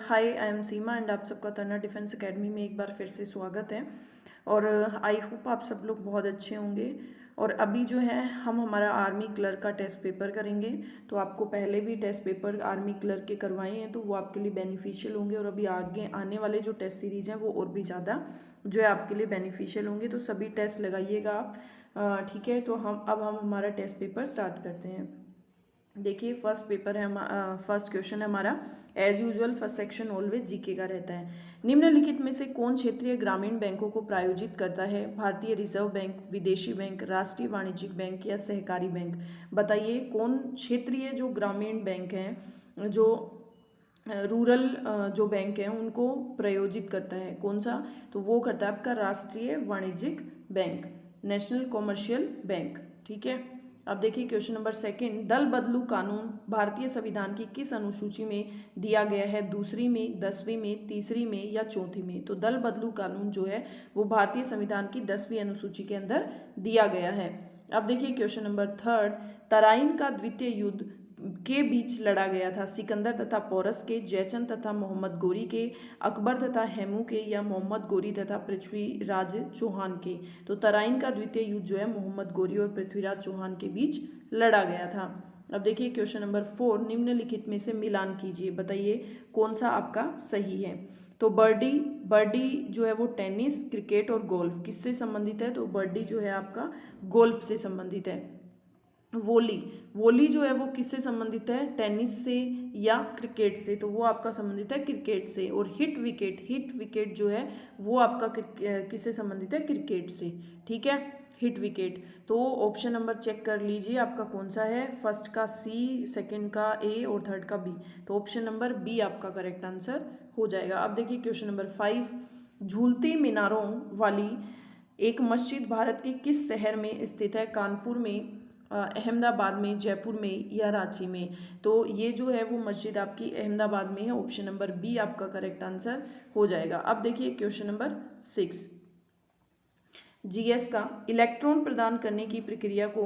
Hi, I am Seema and आप सबका तन्ना defence academy में एक बार फिर से स्वागत है। और आई होप आप सब लोग बहुत अच्छे होंगे। और अभी जो है हम हमारा आर्मी क्लर्क का टेस्ट पेपर करेंगे। तो आपको पहले भी टेस्ट पेपर आर्मी क्लर्क के करवाए हैं तो वो आपके लिए बेनिफिशियल होंगे, और अभी आगे आने वाले जो टेस्ट सीरीज हैं वो और भी ज़्यादा जो है आपके लिए बेनिफिशियल होंगे। तो सभी टेस्ट लगाइएगा आप, ठीक है। तो हम हमारा टेस्ट पेपर स्टार्ट करते हैं। देखिए फर्स्ट पेपर है फर्स्ट क्वेश्चन है हमारा as usual. First section always GK का रहता है। निम्नलिखित में से कौन क्षेत्रीय ग्रामीण बैंकों को प्रायोजित करता है? भारतीय रिजर्व बैंक, विदेशी बैंक, राष्ट्रीय वाणिज्यिक बैंक या सहकारी बैंक? बताइए कौन क्षेत्रीय जो ग्रामीण बैंक हैं, जो रूरल जो बैंक हैं उनको प्रायोजित करता है, कौन सा? तो वो करता है आपका राष्ट्रीय वाणिज्यिक बैंक, नेशनल कॉमर्शियल बैंक, ठीक है। अब देखिए क्वेश्चन नंबर सेकंड, दल बदलू कानून भारतीय संविधान की किस अनुसूची में दिया गया है? दूसरी में, 10वीं में, तीसरी में या चौथी में? तो दल बदलू कानून जो है वो भारतीय संविधान की 10वीं अनुसूची के अंदर दिया गया है। अब देखिए क्वेश्चन नंबर थर्ड, तराइन का द्वितीय युद्ध के बीच लड़ा गया था? सिकंदर तथा पोरस के, जयचंद तथा मोहम्मद गोरी के, अकबर तथा हेमू के या मोहम्मद गोरी तथा पृथ्वीराज चौहान के? तो तराइन का द्वितीय युद्ध जो है मोहम्मद गोरी और पृथ्वीराज चौहान के बीच लड़ा गया था। अब देखिए क्वेश्चन नंबर 4, निम्नलिखित में से मिलान कीजिए, बताइए कौन सा आपका सही है? तो बर्डी जो है वो टेनिस, क्रिकेट और गोल्फ किससे संबंधित है? तो बर्डी जो है आपका गोल्फ से संबंधित है। वोली जो है वो किससे संबंधित है? टेनिस से या क्रिकेट से? तो वो आपका संबंधित है क्रिकेट से। और हिट विकेट जो है वो आपका किससे संबंधित है? क्रिकेट से, ठीक है, हिट विकेट। तो ऑप्शन नंबर चेक कर लीजिए आपका कौन सा है। फर्स्ट का सी, सेकंड का ए और थर्ड का बी। तो ऑप्शन नंबर बी आपका करेक्ट आंसर हो जाएगा। अब देखिए क्वेश्चन नंबर 5, झूलती मीनारों वाली एक मस्जिद भारत के किस शहर में स्थित है? कानपुर में, अहमदाबाद में, जयपुर में या रांची में? तो ये जो है वो मस्जिद आपकी अहमदाबाद में है। ऑप्शन नंबर बी आपका करेक्ट आंसर हो जाएगा। अब देखिए क्वेश्चन नंबर 6, जीएस का, इलेक्ट्रॉन प्रदान करने की प्रक्रिया को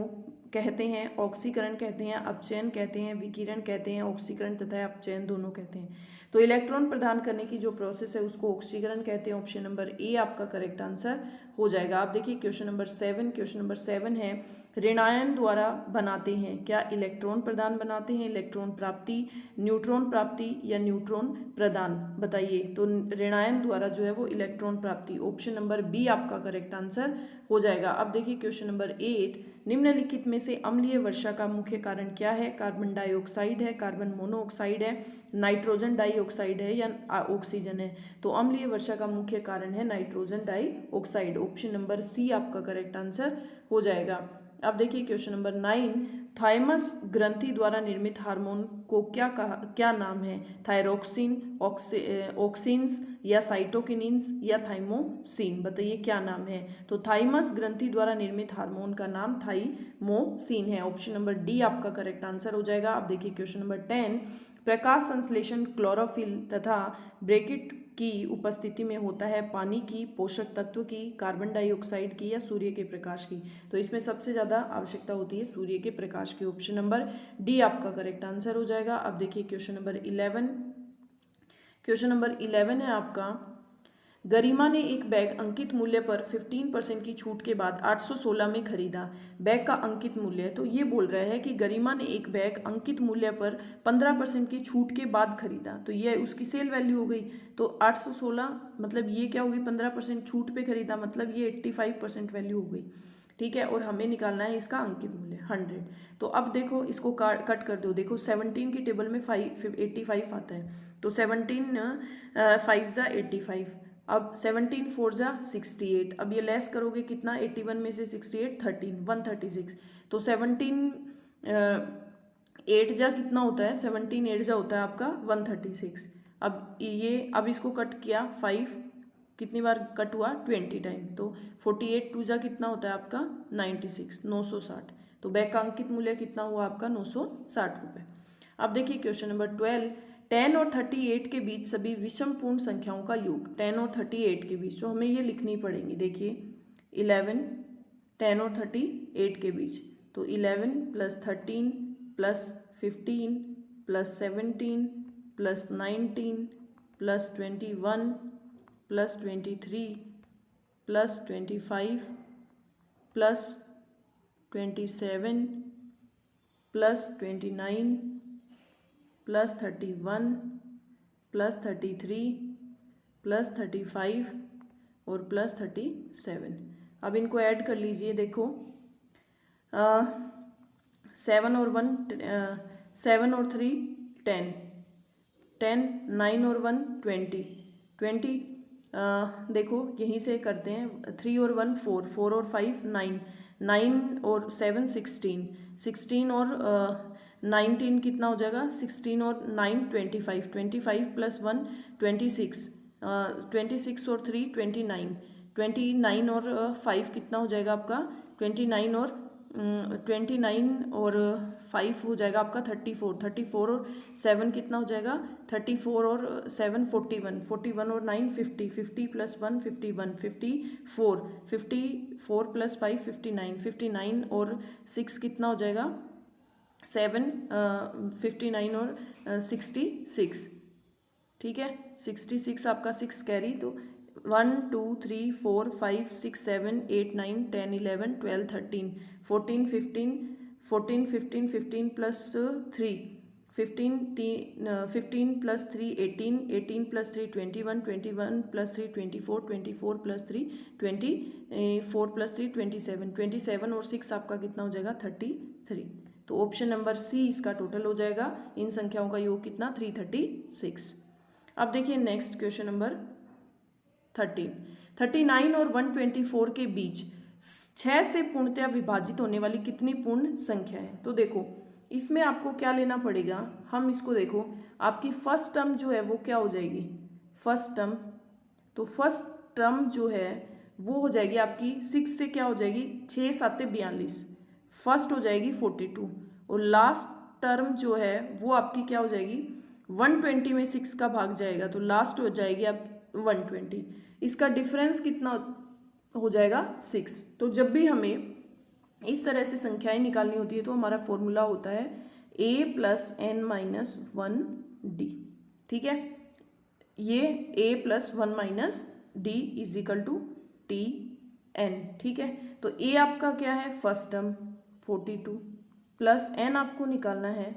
कहते हैं ऑक्सीकरण कहते हैं, अपचयन कहते हैं, विकिरण कहते हैं, ऑक्सीकरण तथा अपचयन दोनों कहते हैं। तो इलेक्ट्रॉन प्रदान करने की जो प्रोसेस है उसको ऑक्सीकरण कहते हैं। ऑप्शन नंबर ए आपका करेक्ट आंसर हो जाएगा। आप देखिए क्वेश्चन नंबर 7, क्वेश्चन नंबर 7 है ऋणायन द्वारा बनाते हैं, क्या इलेक्ट्रॉन प्रदान बनाते हैं, इलेक्ट्रॉन प्राप्ति, न्यूट्रॉन प्राप्ति या न्यूट्रॉन प्रदान? बताइए। तो ऋणायन द्वारा जो है वो इलेक्ट्रॉन प्राप्ति, ऑप्शन नंबर बी आपका करेक्ट आंसर हो जाएगा। अब देखिए क्वेश्चन नंबर 8, निम्नलिखित में से अम्लीय वर्षा का मुख्य कारण क्या है? कार्बन डाइऑक्साइड है, कार्बन मोनोऑक्साइड है, नाइट्रोजन डाइऑक्साइड है या ऑक्सीजन है? तो अम्लीय वर्षा का मुख्य कारण है nitrogen dioxide, option number C आपका करेक्ट आंसर हो जाएगा। अब देखिए क्वेश्चन नंबर 9, थाइमस ग्रंथि द्वारा निर्मित हार्मोन को क्या नाम है? थायरोक्सिन, ऑक्सिन्स या साइटोकिनिन्स या थाइमोसिन? बताइए क्या नाम है? तो थाइमस ग्रंथि द्वारा निर्मित हार्मोन का नाम थाइमोसिन है, ऑप्शन नंबर डी आपका करेक्ट आंसर हो जाएगा। अब देखिए क्वेश्चन नंबर 10, प्रकाश संश्लेषण क्लोरोफिल तथा ब्रैकेट की उपस्थिति में होता है पानी की, पोषक तत्व की, कार्बन डाइऑक्साइड की या सूर्य के प्रकाश की? तो इसमें सबसे ज़्यादा आवश्यकता होती है सूर्य के प्रकाश की, ऑप्शन नंबर डी आपका करेक्ट आंसर हो जाएगा। अब देखिए क्वेश्चन नंबर 11, क्वेश्चन नंबर 11 है आपका, गरिमा ने एक बैग अंकित मूल्य पर 15% की छूट के बाद 816 में खरीदा। बैग का अंकित मूल्य है, तो ये बोल रहा है कि गरिमा ने एक बैग अंकित मूल्य पर 15% की छूट के बाद खरीदा, तो ये उसकी सेल वैल्यू हो गई। तो 816 मतलब ये क्या होगी? 15% छूट पे खरीदा, मतलब ये 85% वैल्यू हो गई, ठीक है। और हमें निकालना है इसका अंकित मूल्य 100। तो अब देखो इसको कट कर दो, देखो 17 की टेबल में 85 आता है, तो 17 5 जा 85, अब 17 4 जा 68, अब ये लेस करोगे कितना? 81 में से 68 13 136, तो 17 8 जा कितना होता है? 17 8 जा होता है आपका 136। अब इसको कट किया 5, कितनी बार कट हुआ? 20 टाइम, तो 48 2 जा कितना होता है आपका? 96 960। तो बैग का अंकित मूल्य कितना हुआ आपका? 960 रुपये। अब देखिए क्वेश्चन नंबर 12, 10 और 38 के बीच सभी विषम पूर्ण संख्याओं का योग, 10 और 38 के बीच, तो हमें ये लिखनी पड़ेगी। देखिए 11 10 और 38 के बीच, तो 11 + 13 + 15 + 17 + 19 plus 21 plus 23 plus 25 plus 27 plus 29 plus 31 plus 33 plus 35 और प्लस 37। अब इनको ऐड कर लीजिए। देखो 7 और 1 7 और 3 10 10 9 और 1 20 20 देखो यहीं से करते हैं। 3 और 1 4 4 और 5 9 9 और 7 16 16 और 19 कितना हो जाएगा? 16 और 9 25 25 प्लस 1 26 26 और 3 29 29 और 5 कितना हो जाएगा आपका? 29 और 29 और 5 हो जाएगा आपका 34 34 और 7 कितना हो जाएगा? 34 और 7 41 41 और 9 50 50 प्लस 1 51 54 54 प्लस 5 59 59 और 6 कितना हो जाएगा? 7 59 और 66। ठीक है, 66 आपका 6 कैरी। तो 1 2 3 4 5 6 7 8 9 10 11 12 13 14 15 14 15 15 plus 3 15 plus 3 18 18 plus 3 21 21 plus 3 24 24 plus 3 24 plus 3 27 27 और 6 आपका कितना हो जाएगा? 33। तो ऑप्शन नंबर सी इसका टोटल हो जाएगा। इन संख्याओं का योग कितना? 336। अब देखिए नेक्स्ट क्वेश्चन नंबर 13। 39 और 124 के बीच 6 से पूर्णतया विभाजित होने वाली कितनी पूर्ण संख्या है? तो देखो इसमें आपको क्या लेना पड़ेगा, हम इसको देखो आपकी फर्स्ट टर्म जो है वो क्या हो जाएगी? फर्स्ट टर्म, तो फर्स्ट टर्म जो है वो हो जाएगी आपकी 6 से क्या हो जाएगी? 6 7 42, फर्स्ट हो जाएगी 42 और लास्ट टर्म जो है वो आपकी क्या हो जाएगी? 120 में 6 का भाग जाएगा तो लास्ट हो जाएगी आप 120। इसका डिफरेंस कितना हो जाएगा? 6। तो जब भी हमें इस तरह से संख्याएं निकालनी होती है तो हमारा फॉर्मूला होता है a plus n minus 1 d. ठीक है, ये a plus 1 minus d is equal to t n. ठीक है, तो a आपका क्या है? फर्स्ट टर्म 42 प्लस n आपको निकालना है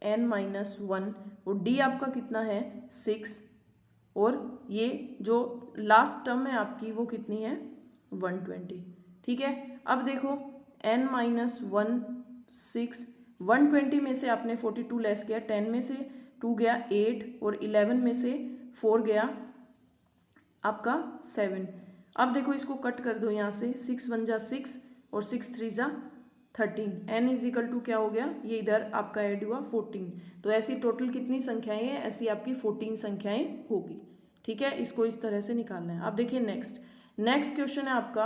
n माइनस 1 और d आपका कितना है? 6 और ये जो लास्ट टर्म है आपकी वो कितनी है? 120। ठीक है, अब देखो n माइनस 1 6 120 में से आपने 42 लेस किया, 10 में से 2 गया 8 और 11 में से 4 गया आपका 7। अब देखो इसको कट कर दो यहाँ से, 6 1 जा 6 और 6 3 जा 13। n इज इक्वल टू क्या हो गया? ये इधर आपका ऐड हुआ 14। तो ऐसी टोटल कितनी संख्याएं हैं? ऐसी आपकी 14 संख्याएं होगी। ठीक है, इसको इस तरह से निकालना है। अब देखिए नेक्स्ट क्वेश्चन है आपका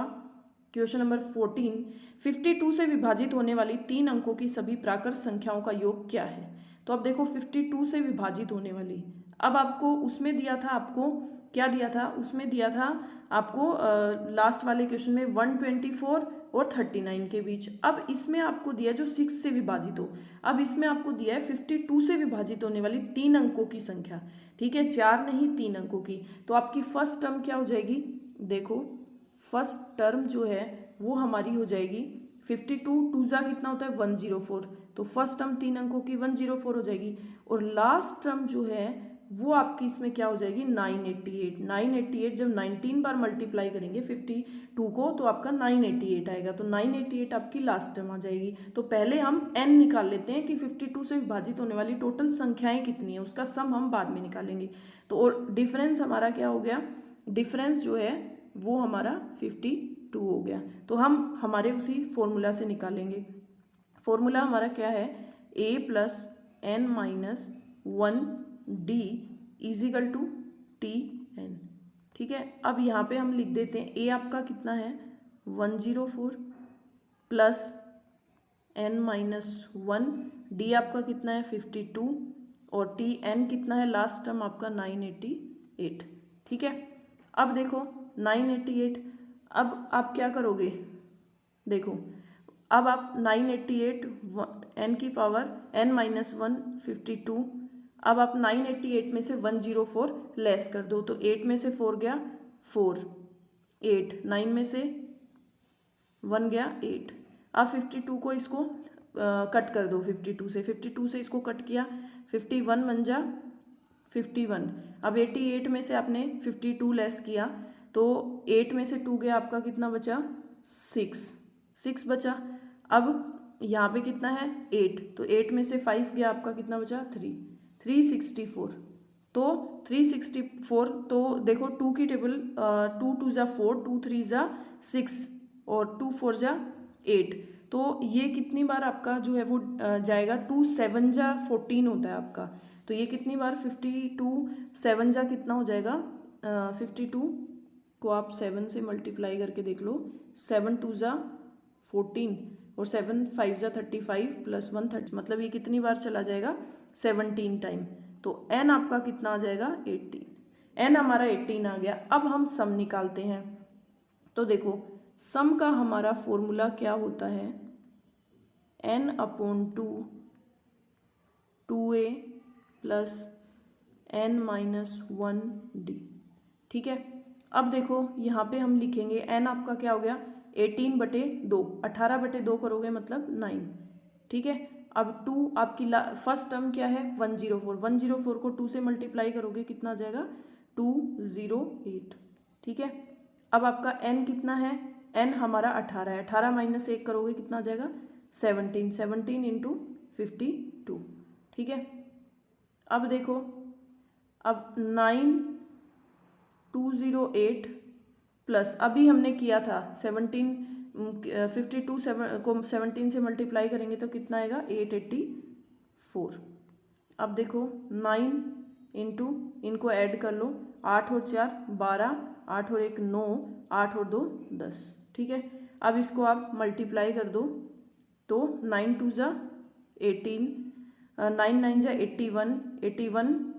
क्वेश्चन नंबर 14। 52 से विभाजित होने वाली 3 अंकों की सभी प्राकृत संख्याओं का योग क्या है? तो अब देखो 52 से विभाजित होने वाली, अब आपको उसमें दिया था, आपको क्या दिया था? उसमें दिया था आपको लास्ट वाले क्वेश्चन में 124 और 39 के बीच। अब इसमें आपको दिया जो 6 से विभाजित हो, अब इसमें आपको दिया है 52 से विभाजित होने वाली 3 अंकों की संख्या। ठीक है, 4 नहीं 3 अंकों की। तो आपकी फर्स्ट टर्म क्या हो जाएगी? देखो फर्स्ट टर्म जो है वो हमारी हो जाएगी 52 2 जा कितना होता है? 104। तो फर्स्ट टर्म 3 अंकों की 104 हो जाएगी और लास्ट टर्म जो है वो आपकी इसमें क्या हो जाएगी? 988। 988 जब 19 बार मल्टीप्लाई करेंगे 52 को तो आपका 988 आएगा। तो 988 आपकी लास्ट टर्म आ जाएगी। तो पहले हम n निकाल लेते हैं कि 52 से विभाजित होने वाली टोटल संख्याएं कितनी है, उसका सम हम बाद में निकालेंगे। तो और डिफरेंस हमारा क्या हो गया? डिफरेंस जो है वो हमारा 52 हो गया। तो हम हमारे उसी फॉर्मूला से निकालेंगे। फॉर्मूला हमारा क्या है? a plus n minus 1 d is equal to t n. ठीक है, अब यहाँ पे हम लिख देते हैं a आपका कितना है? 104 प्लस n माइनस 1, डी आपका कितना है? 52 और टी एन कितना है? लास्ट टर्म आपका 988। ठीक है, अब देखो 988, अब आप क्या करोगे? देखो अब आप 988 n की पावर n माइनस 1 52 अब आप 988 में से 104 लेस कर दो, तो 8 में से 4 गया 4, 8, 9 में से 1 गया 8। अब 52 को इसको कट कर दो, 52 से इसको कट किया, 51 बन जा 51। अब 88 में से आपने 52 लेस किया, तो 8 में से 2 गया, आपका कितना बचा 6 बचा। अब यहाँ पे कितना है 8, तो 8 में से 5 गया, आपका कितना बचा 364। तो 364, तो देखो 2 की टेबल, 2 2 जा 4, 2 3 जा 6 और 2 4 जा 8। तो ये कितनी बार आपका जो है वो जाएगा, 2 7 जा 14 होता है आपका, तो ये कितनी बार 52 7 जा कितना हो जाएगा, 52 को आप 7 से मल्टीप्लाई करके देख लो, 7 2 जा 14 और 7 5 जा 35 प्लस 1 30, मतलब ये कितनी बार चला जाएगा 17 टाइम। तो n आपका कितना आ जाएगा 18, n हमारा 18 आ गया। अब हम सम निकालते हैं। तो देखो सम का हमारा फॉर्मूला क्या होता है, n/2 2a प्लस n-1d। ठीक है, अब देखो यहाँ पे हम लिखेंगे n आपका क्या हो गया 18/2, 18/2 करोगे मतलब 9। ठीक है, अब 2 आपकी फर्स्ट टर्म क्या है 104, 104 को 2 से मल्टीप्लाई करोगे कितना आ जाएगा 208। ठीक है, अब आपका n कितना है, n हमारा 18 है, 18 माइनस 1 करोगे कितना आ जाएगा 17, 17 इंटू 52। ठीक है, अब देखो, अब 9208 प्लस अभी हमने किया था 17, 52 को 17 से मल्टीप्लाई करेंगे तो कितना आएगा 884। अब देखो 9 इंटू, इनको ऐड कर लो, 8 और 4 12, 8 और 1 9, 8 और 2 10। ठीक है, अब इसको आप मल्टीप्लाई कर दो, तो 9 2 जा 18, 9 9 जा 81, 81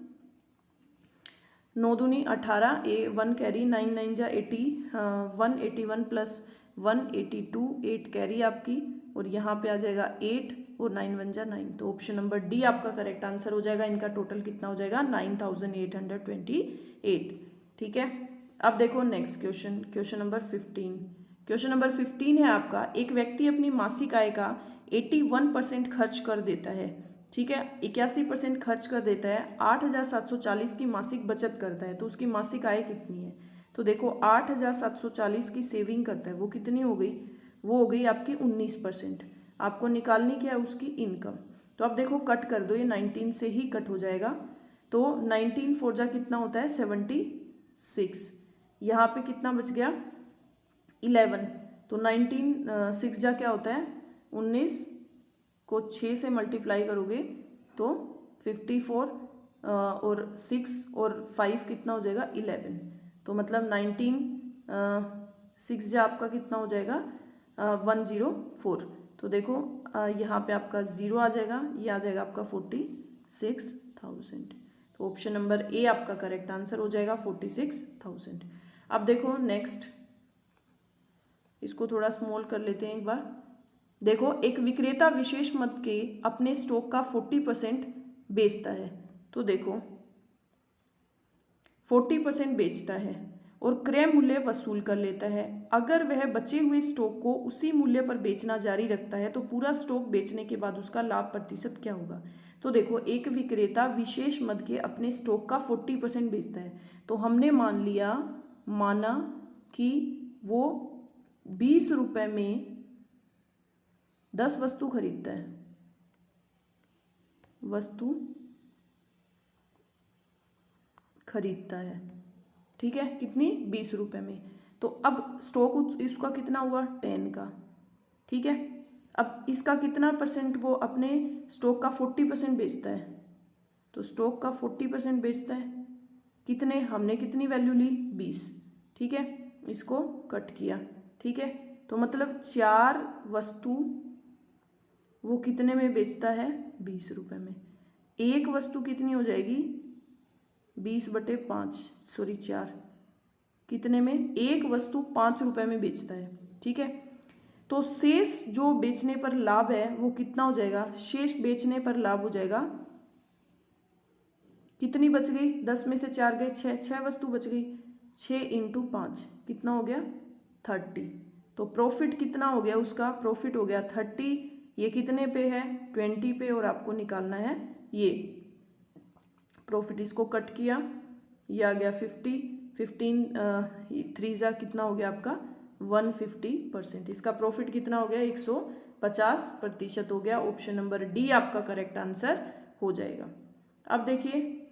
9 दूनी 18, 1 कैरी, 9 9 जा 80, 181 प्लस 182, 8 कैरी आपकी, और यहाँ पे आ जाएगा 8 और 9 1 जा 9। तो ऑप्शन नंबर डी आपका करेक्ट आंसर हो जाएगा। इनका टोटल कितना हो जाएगा 9828। ठीक है, अब देखो next question, question number 15। Question number 15 है आपका, एक व्यक्ति अपनी मासिक आय का 81% खर्च कर देता है। ठीक है, 81% खर्च कर देता है, 8740 की मासिक बचत करता है, तो उसकी मासिक आय कितनी है। तो देखो 8740 की सेविंग करता है, वो कितनी हो गई, वो हो गई आपकी 19%। आपको निकालनी क्या है उसकी इनकम। तो अब देखो कट कर दो, ये 19 से ही कट हो जाएगा, तो 19 4 जा कितना होता है 76, यहाँ पे कितना बच गया 11, तो 19 6 जा क्या होता है 19 को 6 से मल्टीप्लाई करोगे तो 54 और 6 और 5 कितना हो जाएगा 11, तो मतलब 19 6 जा आपका कितना हो जाएगा 104। तो देखो यहाँ पे आपका 0 आ जाएगा, ये आ जाएगा आपका 46,000। तो ऑप्शन नंबर ए आपका करेक्ट आंसर हो जाएगा 46,000। अब देखो नेक्स्ट, इसको थोड़ा स्मॉल कर लेते हैं एक बार। देखो एक विक्रेता विशेष मद के अपने स्टॉक का 40% बेचता है, तो देखो 40% बेचता है और क्रय मूल्य वसूल कर लेता है। अगर वह बचे हुए स्टॉक को उसी मूल्य पर बेचना जारी रखता है तो पूरा स्टॉक बेचने के बाद उसका लाभ प्रतिशत क्या होगा। तो देखो एक विक्रेता विशेष मद के अपने स्टॉक का 40% बेचता है, तो हमने माना कि वो 20 रुपये में 10 वस्तु खरीदता है, वस्तु खरीदता है। ठीक है, कितनी 20 रुपये में। तो अब स्टॉक इसका कितना हुआ 10 का। ठीक है, अब इसका कितना परसेंट वो अपने स्टॉक का 40% बेचता है, तो स्टॉक का 40% बेचता है, कितने हमने कितनी वैल्यू ली 20। ठीक है, इसको कट किया। ठीक है, तो मतलब 4 वस्तु वो कितने में बेचता है 20 रुपये में। एक वस्तु कितनी हो जाएगी 20/5, सॉरी 4, कितने में, एक वस्तु 5 रुपये में बेचता है। ठीक है, तो शेष जो बेचने पर लाभ है वो कितना हो जाएगा, शेष बेचने पर लाभ हो जाएगा कितनी बच गई, 10 में से 4 गए 6, 6 वस्तु बच गई, 6 इंटू 5 कितना हो गया 30। तो प्रॉफिट कितना हो गया उसका, प्रॉफिट हो गया 30। ये कितने पे है 20 पे, और आपको निकालना है ये प्रॉफिट। इसको कट किया, ये आ गया 50, 15 3 जा कितना हो गया आपका 150%। इसका प्रॉफिट कितना हो गया 150% हो गया। ऑप्शन नंबर डी आपका करेक्ट आंसर हो जाएगा। अब देखिए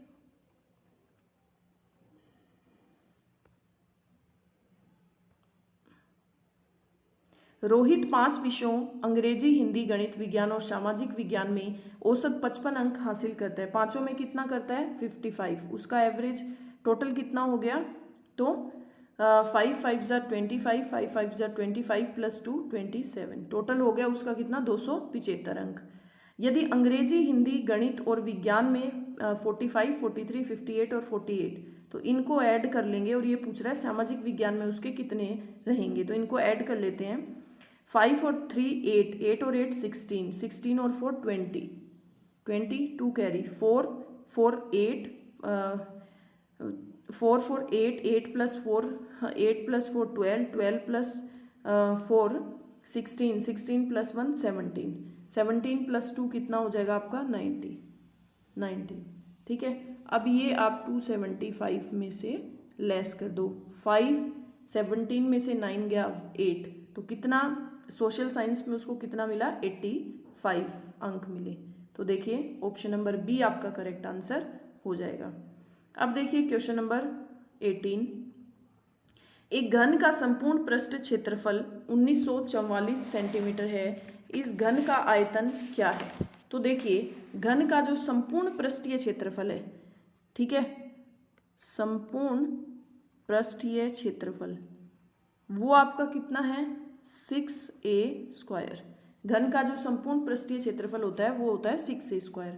रोहित 5 विषयों अंग्रेजी, हिंदी, गणित, विज्ञान और सामाजिक विज्ञान में औसत 55 अंक हासिल करता है। पांचों में कितना करता है 55। उसका एवरेज टोटल कितना हो गया, तो 5 5 ज़ा 25, 5 5 ज़ा 25 प्लस 2 27, टोटल हो गया उसका कितना 275 अंक। यदि अंग्रेजी, हिंदी, गणित और विज्ञान में 45, 43, 58 और 48, तो इनको ऐड कर लेंगे। और ये पूछ रहा है सामाजिक विज्ञान में उसके कितने रहेंगे, तो इनको ऐड कर लेते हैं। 5 और 3 8, 8 और 8 16, 16 और 4 20, 22 carry, 4 4 8, 4 4 8, 8 plus 4 8 plus 4 12, 12 plus 4 16, 16 plus 1 17, 17 plus 2 कितना हो जाएगा आपका 19। ठीक है, अब ये आप 275 में से लेस कर दो। 5 17 में से 9 गया 8, तो कितना सोशल साइंस में उसको कितना मिला 85 अंक मिले। तो देखिए ऑप्शन नंबर बी आपका करेक्ट आंसर हो जाएगा। अब देखिए क्वेश्चन नंबर 18। एक घन का संपूर्ण पृष्ठ क्षेत्रफल 1944 सेंटीमीटर है। इस घन का आयतन क्या है। तो देखिए घन का जो संपूर्ण पृष्ठीय क्षेत्रफल है, ठीक है, संपूर्ण पृष्ठीय क्षेत्रफल वो आपका कितना है 6a²। घन का जो संपूर्ण पृष्ठीय क्षेत्रफल होता है वो होता है 6a²।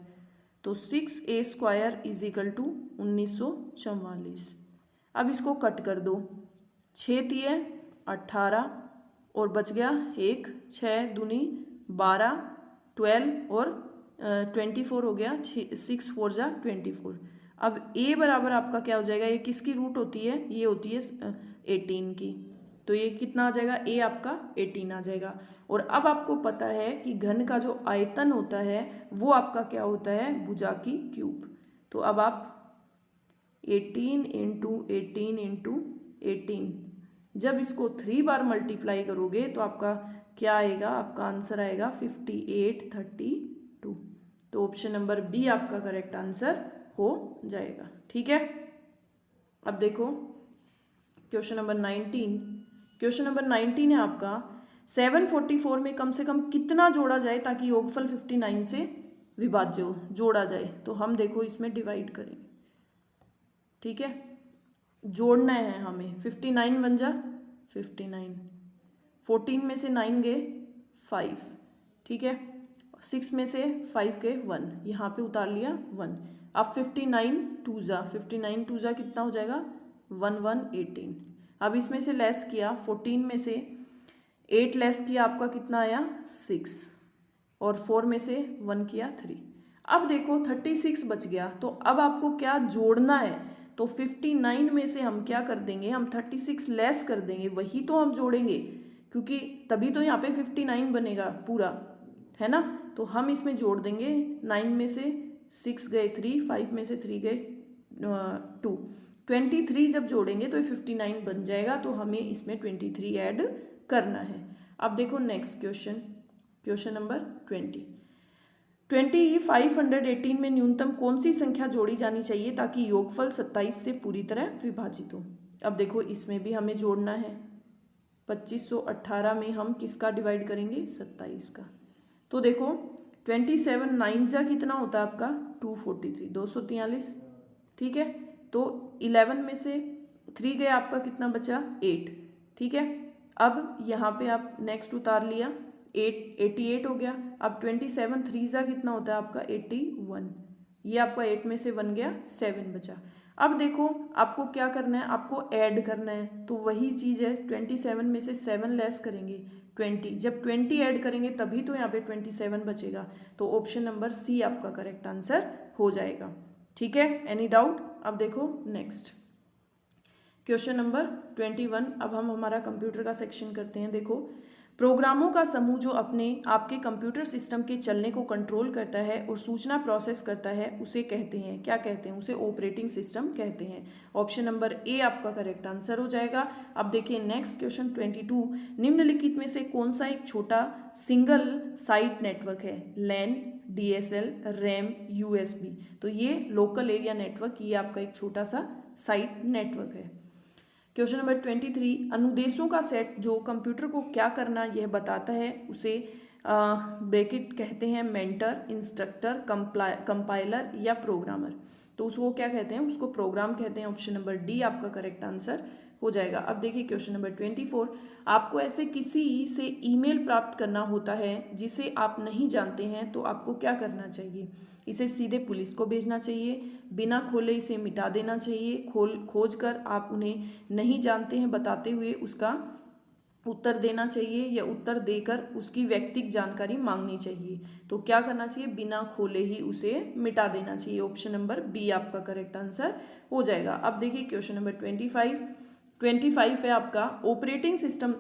तो 6a² इज इक्वल टू 1944। अब इसको कट कर दो, 6 तिये 18 और बच गया 1, 6 दूनी 12, 12 और 24 हो गया, 6 4 जा 24। अब a बराबर आपका क्या हो जाएगा, ये किसकी रूट होती है, ये होती है 18 की। तो ये कितना आ जाएगा, a आपका 18 आ जाएगा। और अब आपको पता है कि घन का जो आयतन होता है वो आपका क्या होता है भुजा की क्यूब। तो अब आप 18 इंटू 18 इंटू 18 जब इसको 3 बार मल्टीप्लाई करोगे तो आपका क्या आएगा, आपका आंसर आएगा 5832। तो ऑप्शन नंबर बी आपका करेक्ट आंसर हो जाएगा। ठीक है, अब देखो क्वेश्चन नंबर 19। क्वेश्चन नंबर 19 है आपका 744 में कम से कम कितना जोड़ा जाए ताकि योगफल 59 से विभाज्य हो, जोड़ा जाए। तो हम देखो इसमें डिवाइड करेंगे, ठीक है, जोड़ना है हमें। 59 बन जा 59, 14 में से 9 गए 5, ठीक है, 6 में से 5 गए 1, यहाँ पे उतार लिया 1। अब 59 2 जा, 59 2 जा कितना हो जाएगा 1 1 18। अब इसमें से लेस किया, 14 में से 8 लेस किया, आपका कितना आया 6, और 4 में से 1 किया 3। अब देखो 36 बच गया, तो अब आपको क्या जोड़ना है। तो 59 में से हम क्या कर देंगे, हम 36 लेस कर देंगे, वही तो हम जोड़ेंगे, क्योंकि तभी तो यहाँ पे 59 बनेगा पूरा, है ना। तो हम इसमें जोड़ देंगे, 9 में से 6 गए 3, 5 में से 3 गए 2, 23 जब जोड़ेंगे तो ये 59 बन जाएगा। तो हमें इसमें 23 ऐड करना है। अब देखो नेक्स्ट क्वेश्चन, क्वेश्चन नंबर 20। 518 में न्यूनतम कौन सी संख्या जोड़ी जानी चाहिए ताकि योगफल 27 से पूरी तरह विभाजित हो। अब देखो इसमें भी हमें जोड़ना है, 2518 में हम किसका डिवाइड करेंगे 27 का। तो देखो 27 9 जा कितना होता है आपका 243, 243, ठीक है। तो 11 में से 3 गया, आपका कितना बचा 8, ठीक है। अब यहाँ पे आप नेक्स्ट उतार लिया, 88 हो गया। अब 27 3 जा कितना होता है आपका 81, ये आपका 8 में से 1 गया 7 बचा। अब देखो आपको क्या करना है, आपको ऐड करना है। तो वही चीज़ है, 27 में से 7 लेस करेंगे 20, जब 20 ऐड करेंगे तभी तो यहाँ पे 27 बचेगा। तो ऑप्शन नंबर सी आपका करेक्ट आंसर हो जाएगा। ठीक है, एनी डाउट? अब देखो नेक्स्ट क्वेश्चन नंबर 21। अब हम हमारा कंप्यूटर का सेक्शन करते हैं। देखो, प्रोग्रामों का समूह जो अपने आपके कंप्यूटर सिस्टम के चलने को कंट्रोल करता है और सूचना प्रोसेस करता है, उसे कहते हैं, क्या कहते हैं? उसे ऑपरेटिंग सिस्टम कहते हैं। ऑप्शन नंबर ए आपका करेक्ट आंसर हो जाएगा। अब देखिए नेक्स्ट क्वेश्चन 22। निम्नलिखित में से कौन सा एक छोटा सिंगल साइट नेटवर्क है? लैन, डीएसएल, रैम, यूएसबी। तो ये लोकल एरिया नेटवर्क, ये आपका एक छोटा सा साइट नेटवर्क है। Question number 23। अनुदेशों का सेट जो कंप्यूटर को क्या करना यह बताता है, उसे ब्रैकेट कहते हैं मेंटर, इंस्ट्रक्टर, कंपाइलर या प्रोग्रामर। तो उसको क्या कहते हैं? उसको प्रोग्राम कहते हैं। ऑप्शन नंबर डी आपका करेक्ट आंसर हो जाएगा। अब देखिए क्वेश्चन नंबर 24। आपको ऐसे किसी से ईमेल प्राप्त करना होता है जिसे आप नहीं जानते हैं, तो आपको क्या करना चाहिए? इसे सीधे पुलिस को भेजना चाहिए, बिना खोले इसे मिटा देना चाहिए, खोज कर आप उन्हें नहीं जानते हैं बताते हुए उसका उत्तर देना चाहिए, या उत्तर देकर उसकी व्यक्तिगत जानकारी मांगनी चाहिए। तो क्या करना चाहिए? बिना खोले ही उसे मिटा देना चाहिए। ऑप्शन नंबर बी आपका करेक्ट आंसर हो जाएगा। अब देखिए क्वेश्चन नंबर 25 है आपका, ऑपरेटिंग सिस्टम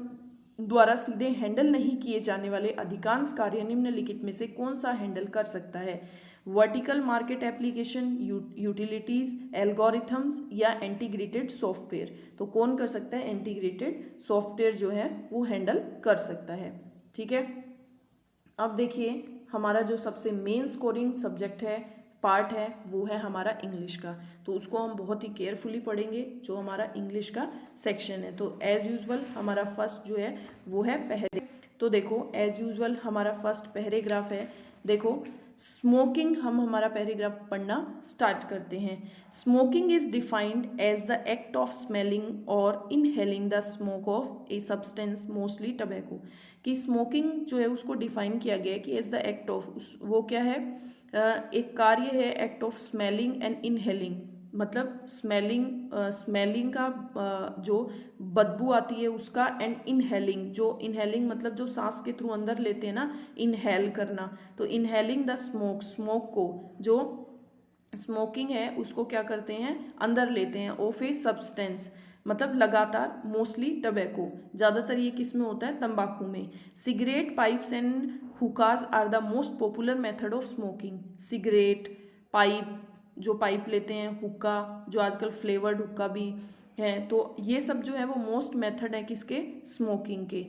द्वारा सीधे हैंडल नहीं किए जाने वाले अधिकांश कार्य निम्नलिखित में से कौन सा हैंडल कर सकता है? Vertical market application, utilities, algorithms या इंटीग्रेटेड सॉफ्टवेयर। तो कौन कर सकता है? इंटीग्रेटेड सॉफ्टवेयर जो है वो हैंडल कर सकता है। ठीक है, अब देखिए हमारा जो सबसे मेन स्कोरिंग सब्जेक्ट है, पार्ट है, वो है हमारा इंग्लिश का। तो उसको हम बहुत ही केयरफुली पढ़ेंगे, जो हमारा इंग्लिश का सेक्शन है। तो एज यूजुअल हमारा फर्स्ट जो है वो है पहले। तो देखो एज यूजुअल हमारा फर्स्ट पैराग्राफ है। देखो स्मोकिंग, हम हमारा पैराग्राफ पढ़ना स्टार्ट करते हैं। Smoking is defined as the act of smelling और inhaling the smoke of a substance mostly tobacco. कि स्मोकिंग जो है उसको डिफाइन किया गया है कि एज द एक्ट ऑफ, वो क्या है? एक कार्य है, act of smelling and inhaling. मतलब स्मेलिंग का जो बदबू आती है उसका, एंड इनहेलिंग, जो इनहेलिंग मतलब जो सांस के थ्रू अंदर लेते हैं ना, इनहेल करना। तो इनहेलिंग द स्मोक, स्मोक को, जो स्मोकिंग है उसको क्या करते हैं? अंदर लेते हैं। ऑफ ए सब्सटेंस मतलब लगातार, मोस्टली टबैको, ज़्यादातर ये किस में होता है? तंबाकू में। Cigarette, pipes and hookahs are the most popular method of smoking. Cigarette, pipe, जो पाइप लेते हैं, हुक्का, जो आजकल फ्लेवर्ड हुक्का भी है, तो ये सब जो है वो मोस्ट मेथड है किसके? स्मोकिंग के।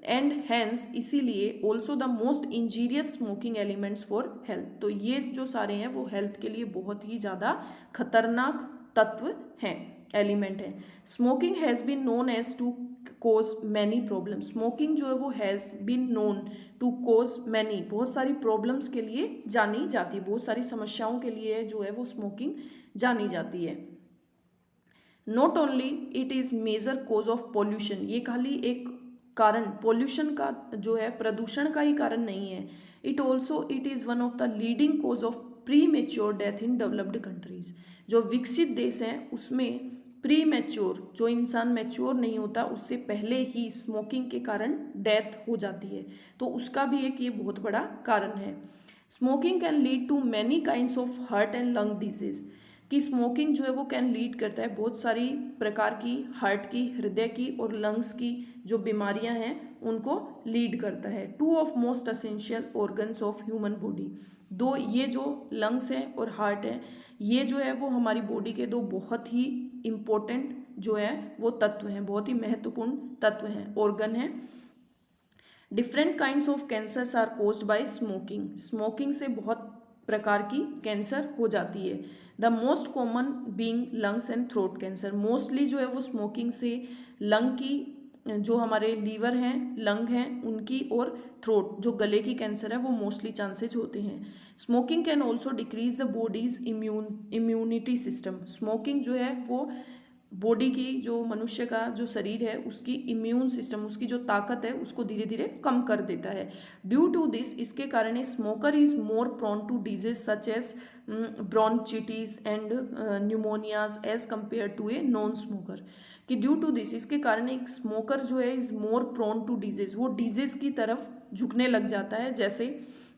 एंड हैंस इसीलिए also the most injurious smoking elements for health. तो ये जो सारे हैं वो हेल्थ के लिए बहुत ही ज़्यादा खतरनाक तत्व हैं, एलिमेंट है। Smoking has been known as to cause many problem. Smoking जो है वो has been known to cause many, बहुत सारी प्रॉब्लम्स के लिए जानी जाती है, बहुत सारी समस्याओं के लिए जो है वो स्मोकिंग जानी जाती है। Not only it is major cause of pollution, ये खाली एक कारण पॉल्यूशन का जो है, प्रदूषण का ही कारण नहीं है। It also it is one of the leading cause of premature death in developed countries. जो विकसित देश हैं उसमें प्री मैच्योर, जो इंसान मैच्योर नहीं होता उससे पहले ही स्मोकिंग के कारण डेथ हो जाती है। तो उसका भी एक ये बहुत बड़ा कारण है। Smoking can lead to many kinds of heart and lung disease. कि स्मोकिंग जो है वो कैन लीड करता है बहुत सारी प्रकार की हार्ट की, हृदय की और लंग्स की जो बीमारियां हैं उनको लीड करता है। Two of most essential organs of human body. दो ये जो लंग्स हैं और हार्ट है, ये जो है वो हमारी बॉडी के दो बहुत ही इम्पोर्टेंट जो है वो तत्व हैं, बहुत ही महत्वपूर्ण तत्व हैं, ऑर्गन हैं। Different kinds of cancers are caused by smoking. Smoking से बहुत प्रकार की कैंसर हो जाती है। The most common being lungs and throat cancer. Mostly जो है वो स्मोकिंग से लंग की, जो हमारे लीवर हैं, लंग हैं उनकी, और थ्रोट जो गले की कैंसर है वो मोस्टली चांसेज होते हैं। Smoking can also decrease the bodies immunity system. Smoking जो है वो बॉडी की, जो मनुष्य का जो शरीर है उसकी इम्यून सिस्टम, उसकी जो ताकत है उसको धीरे धीरे कम कर देता है। ड्यू टू दिस, इसके कारण smoker is more prone to disease such as bronchitis and pneumonias as compare to a non smoker. कि ड्यू टू दिस, इसके कारण एक स्मोकर जो है is more prone to disease, वो डिजीज की तरफ झुकने लग जाता है। जैसे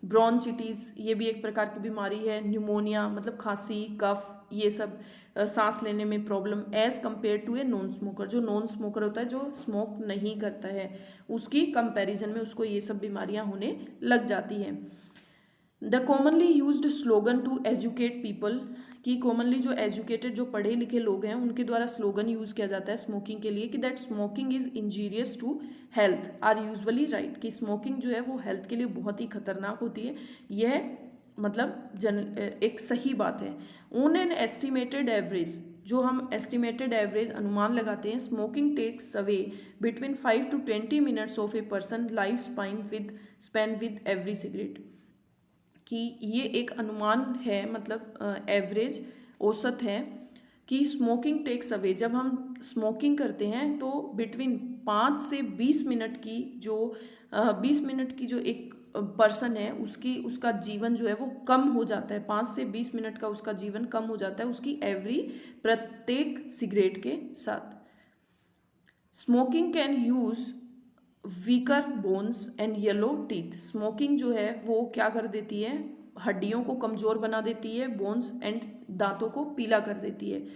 ब्रोंचिटिस ये भी एक प्रकार की बीमारी है, न्यूमोनिया मतलब खांसी, कफ, ये सब सांस लेने में problem, as compare to a non smoker. जो नॉन स्मोकर होता है, जो स्मोक नहीं करता है, उसकी कंपैरिजन में उसको ये सब बीमारियां होने लग जाती हैं। The commonly used slogan to educate people, कि कॉमनली जो एजुकेटेड जो पढ़े लिखे लोग हैं उनके द्वारा स्लोगन यूज किया जाता है स्मोकिंग के लिए कि that smoking is injurious to health are usually right, कि स्मोकिंग जो है वो हेल्थ के लिए बहुत ही खतरनाक होती है। यह मतलब एक सही बात है। ऑन एन एस्टिमेटेड एवरेज, जो हम एस्टिमेटेड एवरेज अनुमान लगाते हैं, smoking takes away between 5 to 20 minutes of a person life span with every cigarette, कि ये एक अनुमान है, मतलब एवरेज औसत है कि स्मोकिंग टेक्स अवे, जब हम स्मोकिंग करते हैं तो बिटवीन 5 से 20 मिनट की जो 20 मिनट की जो एक पर्सन है उसका जीवन जो है वो कम हो जाता है। 5 से 20 मिनट का उसका जीवन कम हो जाता है उसकी प्रत्येक सिगरेट के साथ। Smoking can use weaker bones and yellow teeth, smoking जो है वो क्या कर देती है, हड्डियों को कमजोर बना देती है, बोन्स एंड दांतों को पीला कर देती है।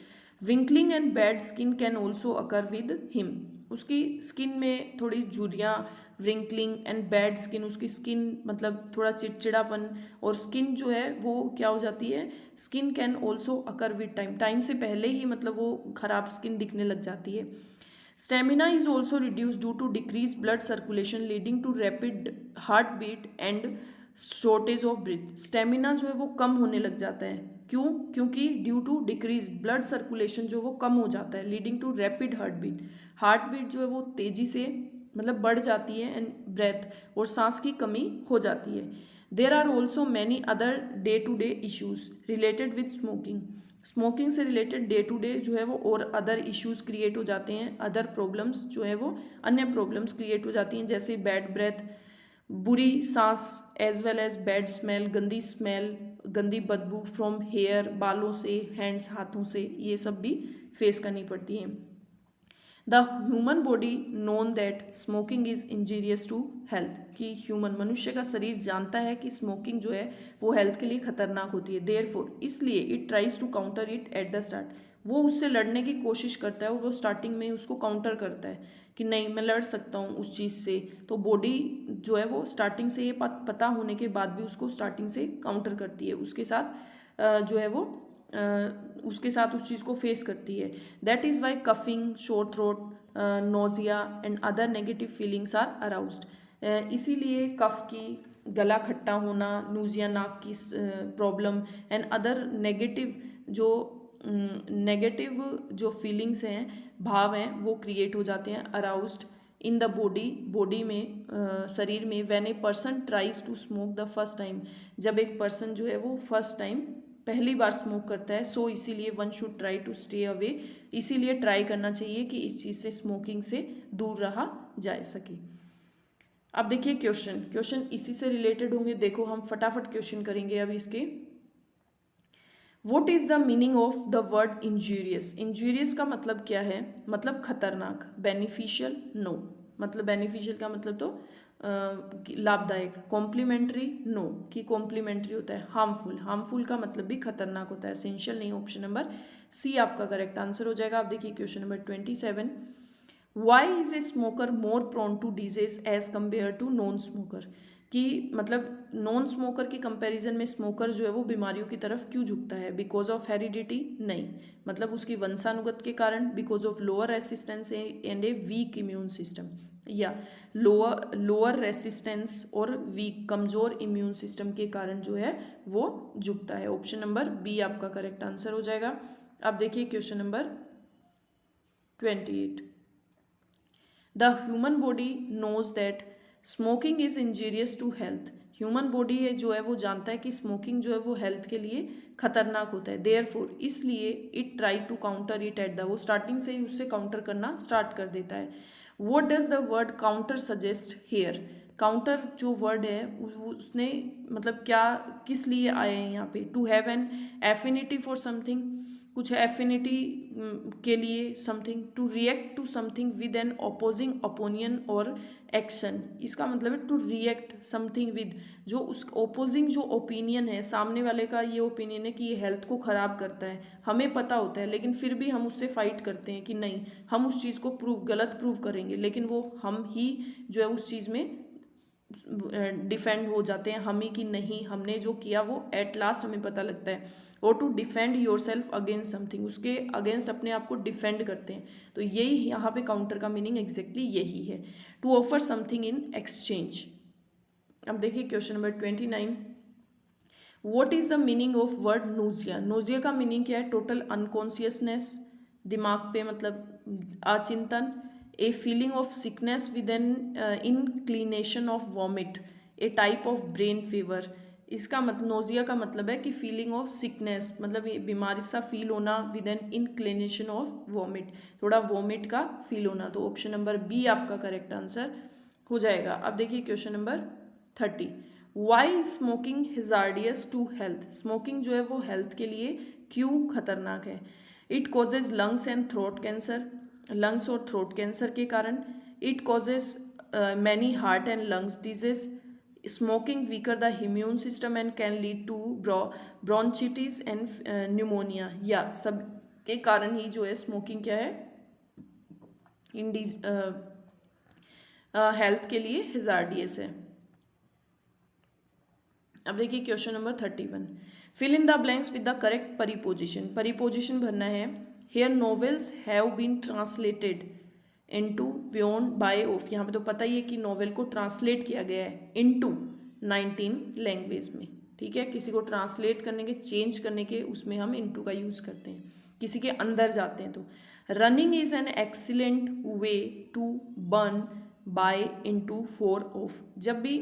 Wrinkling and bad skin can also occur with him, उसकी स्किन में थोड़ी झुर्रियाँ, व्रिंकलिंग एंड बैड स्किन, उसकी स्किन मतलब थोड़ा चिड़चिड़ापन, और स्किन जो है वो क्या हो जाती है, skin can also occur with time, time से पहले ही मतलब वो खराब स्किन दिखने लग जाती है। Stamina is also reduced due to decreased blood circulation leading to rapid heartbeat and shortage of breath. Stamina जो है वो कम होने लग जाता है, क्यों? क्योंकि due to decrease blood circulation जो वो कम हो जाता है, leading to rapid heart beat जो है वो तेजी से मतलब बढ़ जाती है, एंड ब्रेथ और सांस की कमी हो जाती है। There are also many other day to day issues related with smoking, smoking से रिलेटेड डे टू डे जो है वो और अदर इश्यूज क्रिएट हो जाते हैं, अदर प्रॉब्लम्स जो है वो अन्य प्रॉब्लम्स क्रिएट हो जाती हैं, जैसे बैड ब्रेथ, बुरी सांस, as well as bad smell, गंदी स्मेल, गंदी बदबू फ्रॉम हेयर, बालों से, हैंड्स हाथों से, ये सब भी फेस करनी पड़ती हैं। The human body known that smoking is injurious to health, कि ह्यूमन मनुष्य का शरीर जानता है कि स्मोकिंग जो है वो हेल्थ के लिए खतरनाक होती है, देयरफॉर इसलिए it tries to counter it at the start, वो उससे लड़ने की कोशिश करता है और वो स्टार्टिंग में उसको काउंटर करता है कि नहीं मैं लड़ सकता हूँ उस चीज़ से। तो बॉडी जो है वो स्टार्टिंग से ये पता होने के बाद भी उसको स्टार्टिंग से काउंटर करती है, उसके साथ जो है वो उसके साथ उस चीज़ को फेस करती है। दैट इज़ वाई कफिंग, शोर throat, nausea and other negative feelings are aroused, इसीलिए कफ की, गला खट्टा होना, नोजिया नाक की प्रॉब्लम एंड अदर नेगेटिव जो फीलिंग्स हैं, भाव हैं, वो क्रिएट हो जाते हैं, अराउज्ड इन द बॉडी में, शरीर में, when a person tries to smoke the first time, जब एक पर्सन जो है वो फर्स्ट टाइम पहली बार स्मोक करता है। सो इसीलिए one should try to stay away, इसीलिए ट्राई करना चाहिए कि इस चीज़ से, स्मोकिंग से दूर रहा जा सके। अब देखिए क्वेश्चन इसी से रिलेटेड होंगे, देखो हम फटाफट क्वेश्चन करेंगे अब इसके। What is the meaning of the word injurious? Injurious का मतलब क्या है? मतलब खतरनाक। Beneficial? No. मतलब beneficial का मतलब तो लाभदायक। Complimentary? No. कि complimentary होता है। Harmful का मतलब भी खतरनाक होता है। Essential नहीं, ऑप्शन नंबर सी आपका करेक्ट आंसर हो जाएगा। आप देखिए question number 27। Why is a smoker more prone to disease as compared to non-smoker? कि मतलब नॉन स्मोकर की कंपैरिजन में स्मोकर जो है वो बीमारियों की तरफ क्यों झुकता है? Because of heredity? नहीं, मतलब उसकी वंशानुगत के कारण, because of lower resistance and a weak immune system, या लोअर रेसिस्टेंस और वीक, कमजोर इम्यून सिस्टम के कारण जो है वो झुकता है। ऑप्शन नंबर बी आपका करेक्ट आंसर हो जाएगा। अब देखिए question number 28। The human body knows that smoking is injurious to health, human body है जो है वो जानता है कि स्मोकिंग जो है वो हेल्थ के लिए खतरनाक होता है, देयरफॉर इसलिए it try to counter it at the, वो स्टार्टिंग से ही उससे काउंटर करना स्टार्ट कर देता है। What does the word counter suggest here? Counter जो वर्ड है उसने मतलब क्या, किस लिए आए हैं यहाँ पे? To have an affinity for something, कुछ एफिनिटी के लिए something, to react to something with an opposing opinion और एक्शन। इसका मतलब है टू रिएक्ट समथिंग विद, जो उस ओपोजिंग जो ओपिनियन है, सामने वाले का ये ओपिनियन है कि ये हेल्थ को ख़राब करता है, हमें पता होता है, लेकिन फिर भी हम उससे फाइट करते हैं कि नहीं, हम उस चीज़ को गलत प्रूव करेंगे, लेकिन वो हम ही जो है उस चीज़ में डिफेंड हो जाते हैं, हम ही कि नहीं, हमने जो किया वो एट लास्ट हमें पता लगता है। और to defend yourself against something, उसके अगेंस्ट अपने आप को डिफेंड करते हैं। तो यही यहाँ पे काउंटर का मीनिंग एग्जैक्टली यही है, to offer something in exchange. अब देखिए question number 29, what is the meaning of word nausea. Nausea का मीनिंग क्या है? टोटल अनकॉन्शियसनेस, दिमाग पे मतलब अचिंतन, a feeling of sickness with an inclination of vomit, a type of brain fever. इसका मतलब नोजिया का मतलब है कि फीलिंग ऑफ सिकनेस, मतलब ये बीमारी सा फील होना, with an inclination of vomit, थोड़ा वॉमिट का फील होना। तो ऑप्शन नंबर बी आपका करेक्ट आंसर हो जाएगा। अब देखिए question number 30, why smoking hazardous to health. Smoking जो है वो हेल्थ के लिए क्यों खतरनाक है? It causes lungs and throat cancer, lungs और थ्रोट कैंसर के कारण। It causes many heart and lungs disease. Smoking weaker the immune system and can lead to bronchitis and pneumonia. या सब के कारण ही जो है स्मोकिंग क्या है, हेल्थ के लिए हिजार्डियस है। अब देखिए question number 31, fill in the blanks with the correct preposition. Preposition भरना है। Her novels have been translated into beyond by of. यहाँ पे तो पता ही है कि नॉवेल को ट्रांसलेट किया गया है इनटू 19 लैंग्वेज में, ठीक है। किसी को ट्रांसलेट करने के, चेंज करने के, उसमें हम इनटू का यूज़ करते हैं, किसी के अंदर जाते हैं। तो running is an excellent way to burn by into for off. जब भी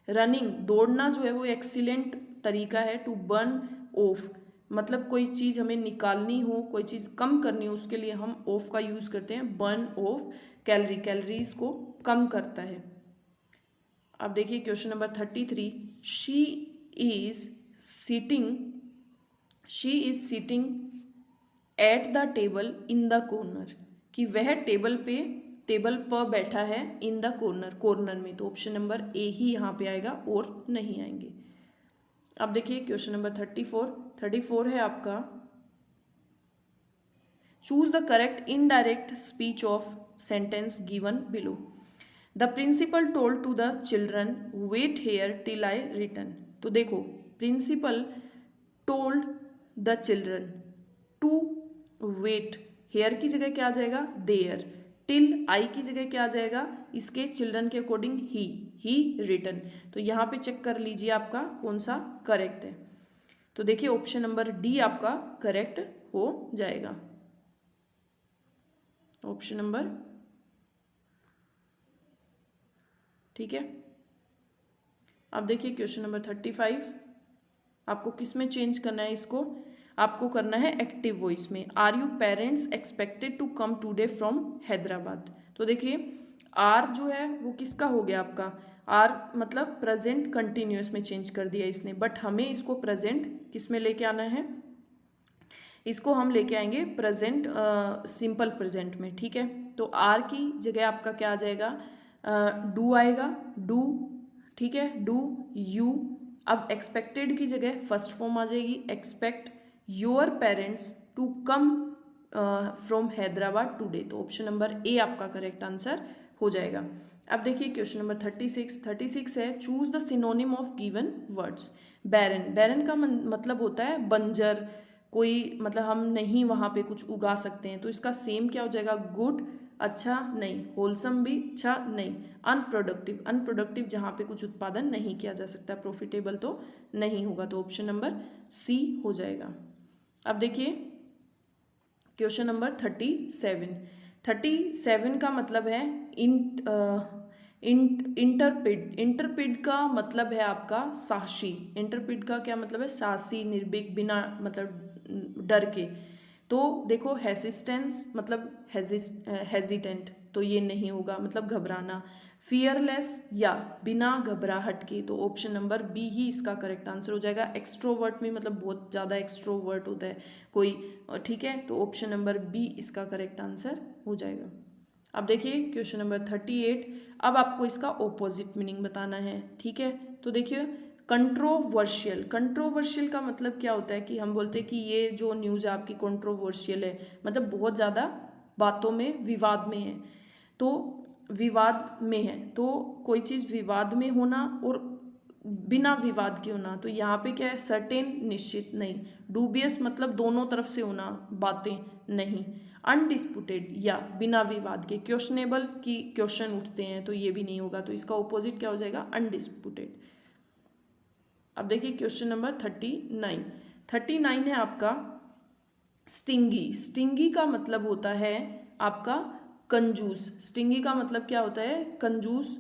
रनिंग, दौड़ना जो है वो एक्सीलेंट तरीका है टू बर्न ऑफ, मतलब कोई चीज़ हमें निकालनी हो, कोई चीज़ कम करनी हो, उसके लिए हम ऑफ का यूज़ करते हैं। बर्न ऑफ कैलोरी, कैलोरीज को कम करता है। अब देखिए question number 33, she is sitting at the table in the corner, कि वह टेबल पर बैठा है इन द कॉर्नर में। तो ऑप्शन नंबर ए ही यहाँ पे आएगा और नहीं आएंगे। अब देखिए क्वेश्चन नंबर 34 है आपका, choose the correct indirect speech of sentence given below. The principal told to the children wait here till I return. तो देखो, principal told the children to wait, here की जगह क्या आ जाएगा? देयर। टिल आई की जगह क्या आ जाएगा? इसके चिल्ड्रन के अकॉर्डिंग ही रिटर्न। तो यहाँ पे चेक कर लीजिए आपका कौन सा करेक्ट है। तो देखिए ऑप्शन नंबर डी आपका करेक्ट हो जाएगा, ऑप्शन नंबर, ठीक है। अब देखिए क्वेश्चन नंबर 35, आपको किस में चेंज करना है इसको? आपको करना है एक्टिव वॉइस में। Are you parents expected to come today from Hyderabad. तो देखिए आर जो है वो किसका हो गया आपका? आर मतलब प्रेजेंट कंटिन्यूअस में चेंज कर दिया इसने, बट हमें इसको प्रेजेंट किस में लेके आना है? इसको हम लेके आएंगे प्रेजेंट, सिंपल प्रेजेंट में, ठीक है। तो आर की जगह आपका क्या आ जाएगा? डू आएगा, डू, ठीक है, डू यू। अब एक्सपेक्टेड की जगह फर्स्ट फॉर्म आ जाएगी, expect your parents to come from Hyderabad today. तो ऑप्शन नंबर ए आपका करेक्ट आंसर हो जाएगा। अब देखिए क्वेश्चन नंबर 36 है, choose the synonym of given words. Barren, barren का मतलब होता है बंजर, कोई मतलब हम नहीं वहाँ पे कुछ उगा सकते हैं। तो इसका सेम क्या हो जाएगा? गुड, अच्छा नहीं, होलसम भी अच्छा नहीं, अनप्रोडक्टिव, अनप्रोडक्टिव जहाँ पे कुछ उत्पादन नहीं किया जा सकता, प्रॉफिटेबल तो नहीं होगा। तो ऑप्शन नंबर सी हो जाएगा। अब देखिए क्वेश्चन नंबर 37 का मतलब है इंटरपिड। इंटरपिड का मतलब है आपका साहसी। इंटरपिड का क्या मतलब है? साहसी, निर्भीक, बिना मतलब डर के। तो देखो हेसिस्टेंस मतलब हेजिटेंट, तो ये नहीं होगा, मतलब घबराना। फियरलेस या बिना घबराहट के, तो ऑप्शन नंबर बी ही इसका करेक्ट आंसर हो जाएगा। एक्सट्रोवर्ट में मतलब बहुत ज़्यादा एक्सट्रोवर्ट होता है कोई, ठीक है, तो ऑप्शन नंबर बी इसका करेक्ट आंसर हो जाएगा। अब देखिए क्वेश्चन नंबर 38। अब आपको इसका ऑपोजिट मीनिंग बताना है, ठीक है। तो देखिए कंट्रोवर्शियल, कंट्रोवर्शियल का मतलब क्या होता है कि हम बोलते हैं कि ये जो न्यूज़ आपकी कंट्रोवर्शियल है, मतलब बहुत ज़्यादा बातों में विवाद में है। तो विवाद में है, तो कोई चीज़ विवाद में होना और बिना विवाद के होना, तो यहाँ पे क्या है, सर्टेन निश्चित नहीं, डूबियस मतलब दोनों तरफ से होना, बातें नहीं, अनडिस्प्यूटेड या बिना विवाद के, क्वेश्चनेबल की क्वेश्चन उठते हैं तो ये भी नहीं होगा, तो इसका ऑपोजिट क्या हो जाएगा, अनडिस्प्यूटेड। अब देखिए क्वेश्चन नंबर 39। 39 है आपका स्टिंगी। स्टिंगी का मतलब होता है आपका कंजूस। स्टिंगी का मतलब क्या होता है, कंजूस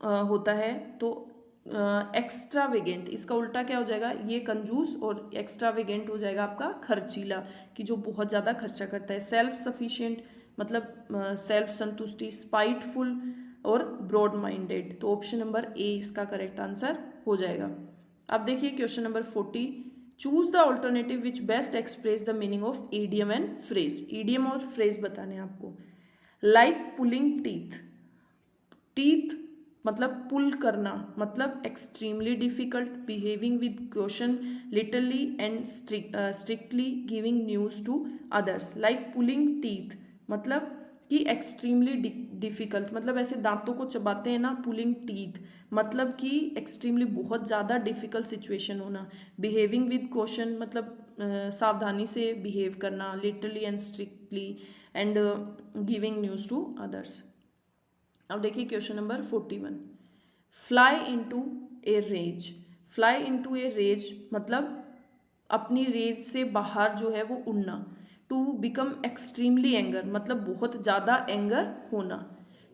होता है। तो एक्स्ट्रावेगेंट, इसका उल्टा क्या हो जाएगा, ये कंजूस, और एक्स्ट्रावेगेंट हो जाएगा आपका खर्चीला, कि जो बहुत ज़्यादा खर्चा करता है। सेल्फ सफिशिएंट मतलब सेल्फ संतुष्टि, स्पाइटफुल और ब्रॉड माइंडेड, तो ऑप्शन नंबर ए इसका करेक्ट आंसर हो जाएगा। अब देखिए question number 40। Choose the alternative which best express the meaning of idiom and phrase. Idiom और फ्रेज बताने हैं आपको। लाइक पुलिंग टीथ, टीथ मतलब पुल करना, मतलब extremely difficult, behaving with question literally and strictly giving news to others. Like pulling teeth मतलब कि extremely difficult, मतलब ऐसे दांतों को चबाते हैं ना, पुलिंग टीथ मतलब कि एक्सट्रीमली बहुत ज़्यादा डिफिकल्ट सिचुएशन होना। बिहेविंग विद क्वेश्चन मतलब सावधानी से बिहेव करना, literally and strictly, and giving news to others. अब देखिए question number 41। Fly into a rage. Fly into a rage मतलब अपनी रेज से बाहर जो है वो उड़ना। टू बिकम एक्सट्रीमली एंगर मतलब बहुत ज़्यादा एंगर होना।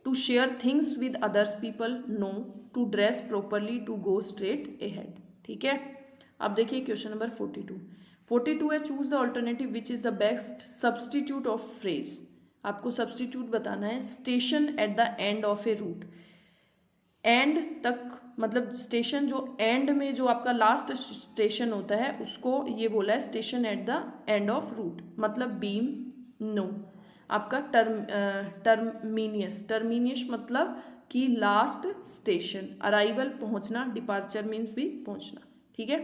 To share things with others people, no. To dress properly, to go straight ahead, ठीक है। अब देखिए क्वेश्चन नंबर 42। 42 है choose the alternative which is the best substitute of phrase. आपको सब्सटीट्यूट बताना है। Station at the end of a route, and तक मतलब स्टेशन जो एंड में जो आपका लास्ट स्टेशन होता है उसको ये बोला है station at the end of route, मतलब बीम, नो। आपका टर्मिनियस, टर्मिनियस मतलब कि लास्ट स्टेशन, अराइवल पहुंचना, डिपार्चर मीन्स भी पहुंचना, ठीक है।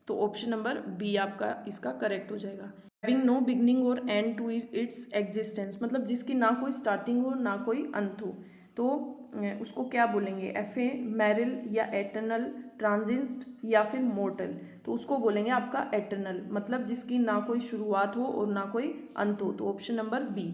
तो ऑप्शन नंबर बी आपका इसका करेक्ट हो जाएगा। हैविंग नो बिगनिंग और एंड टू इट्स एग्जिस्टेंस मतलब जिसकी ना कोई स्टार्टिंग हो ना कोई अंत हो, तो उसको क्या बोलेंगे, एफेमेरल या एटर्नल, ट्रांजिस्ट या फिर मोर्टल, तो उसको बोलेंगे आपका एटर्नल, मतलब जिसकी ना कोई शुरुआत हो और ना कोई अंत हो, तो ऑप्शन नंबर बी।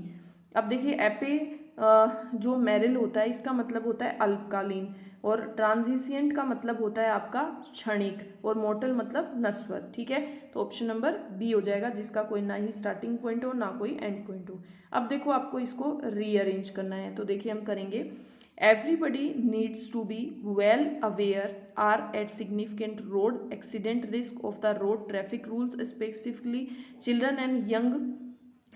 अब देखिए एपे जो मेरल होता है इसका मतलब होता है अल्पकालीन, और ट्रांजिशिएंट का मतलब होता है आपका क्षणिक, और मोर्टल मतलब नश्वर, ठीक है। तो ऑप्शन नंबर बी हो जाएगा, जिसका कोई ना ही स्टार्टिंग पॉइंट हो ना कोई एंड पॉइंट हो। अब देखो आपको इसको रीअरेंज करना है, तो देखिए हम करेंगे। Everybody needs to be well aware are at significant road accident risk of the road traffic rules specifically children and young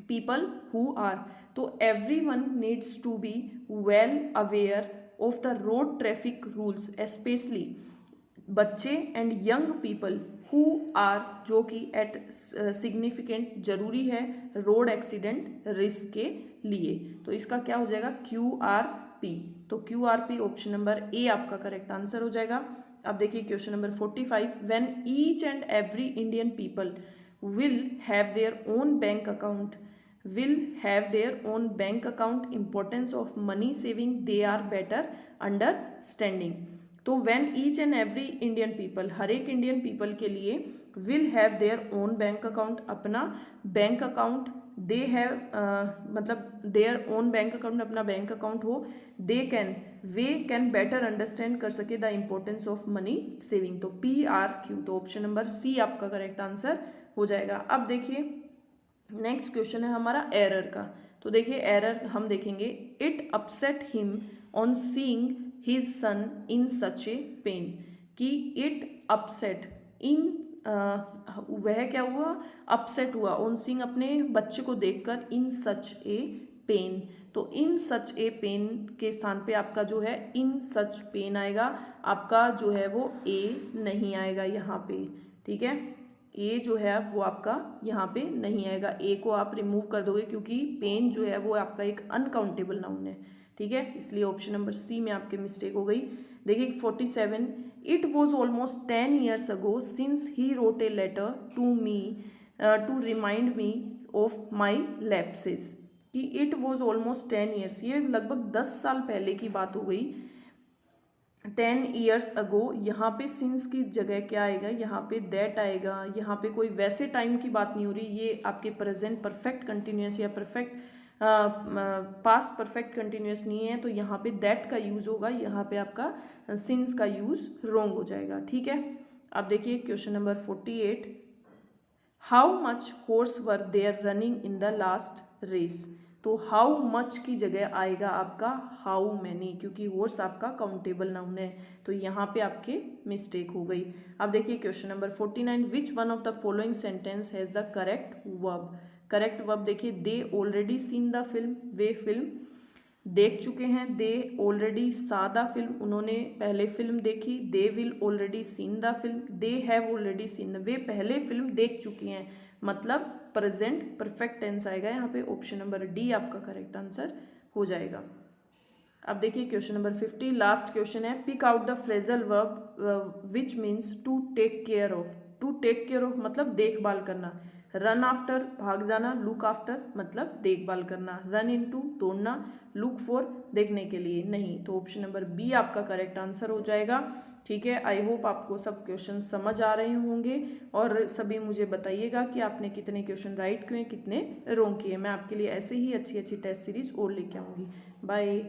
people who are, तो everyone needs to be well aware of the road traffic rules especially बच्चे and young people who are जो कि eight significant जरूरी है road accident risk के लिए, तो इसका क्या हो जाएगा QRP, तो QRP ऑप्शन नंबर ए आपका करेक्ट आंसर हो जाएगा। अब देखिए question number 45। When each and every Indian people will have their own bank account, will have their own bank account, importance of money saving they are better understanding, तो when each and every Indian people हर एक Indian people के लिए will have their own bank account अपना bank account, they have मतलब their own bank account अपना bank account हो, they can way can better understand कर सके the importance of money saving, तो PRQ, तो ऑप्शन नंबर सी आपका correct answer हो जाएगा। अब देखिए नेक्स्ट क्वेश्चन है हमारा एरर का, तो देखिए एरर हम देखेंगे। It upset him on seeing his son in such a pain, कि इट अपसेट इन वह क्या हुआ, अपसेट हुआ ऑन सीइंग अपने बच्चे को देखकर इन सच ए पेन, तो इन सच ए पेन के स्थान पे आपका जो है इन सच पेन आएगा, आपका जो है वो ए नहीं आएगा यहाँ पे, ठीक है। ए जो है वो आपका यहाँ पे नहीं आएगा, ए को आप रिमूव कर दोगे क्योंकि पेन जो है वो आपका एक अनकाउंटेबल नाउन है, ठीक है। इसलिए ऑप्शन नंबर सी में आपके मिस्टेक हो गई। देखिए 47, it was almost 10 years ago since he wrote a letter to me to remind me of my lapses, कि इट वॉज ऑलमोस्ट 10 years, ये लगभग 10 साल पहले की बात हो गई। 10 years अगो, यहाँ पे सिंस की जगह क्या आएगा, यहाँ पे दैट आएगा, यहाँ पे कोई वैसे टाइम की बात नहीं हो रही, ये आपके प्रेजेंट परफेक्ट कंटिन्यूस या परफेक्ट पास्ट परफेक्ट कंटिन्यूस नहीं है, तो यहाँ पे दैट का यूज होगा, यहाँ पे आपका सिंस का यूज रॉन्ग हो जाएगा, ठीक है। अब देखिए question number 48, how much horse were there running in the last race, तो हाउ मच की जगह आएगा आपका हाउ मैनी, क्योंकि हॉर्स आपका काउंटेबल नाउन है, तो यहाँ पे आपके मिस्टेक हो गई। अब देखिए question number 49, which one of the following sentence has the correct verb, correct verb देखिए, they already seen the film, वे फिल्म देख चुके हैं, they already saw the film, उन्होंने पहले फिल्म देखी, they will already seen the film, they have already seen, वे पहले फिल्म देख चुकी हैं, मतलब प्रेजेंट परफेक्ट टेंस आएगा यहाँ पे, ऑप्शन नंबर डी आपका करेक्ट आंसर हो जाएगा। अब देखिए क्वेश्चन नंबर 50, लास्ट क्वेश्चन है, pick out the phrasal verb which means to take care of, to take care of मतलब देखभाल करना, रन आफ्टर भाग जाना, लुक आफ्टर मतलब देखभाल करना, रन इनटू दौड़ना, लुक फॉर देखने के लिए नहीं, तो ऑप्शन नंबर बी आपका करेक्ट आंसर हो जाएगा, ठीक है। आई होप आपको सब क्वेश्चन समझ आ रहे होंगे, और सभी मुझे बताइएगा कि आपने कितने क्वेश्चन राइट किए, कितने रॉन्ग किए, मैं आपके लिए ऐसे ही अच्छी अच्छी टेस्ट सीरीज और लेके आऊँगी। बाय।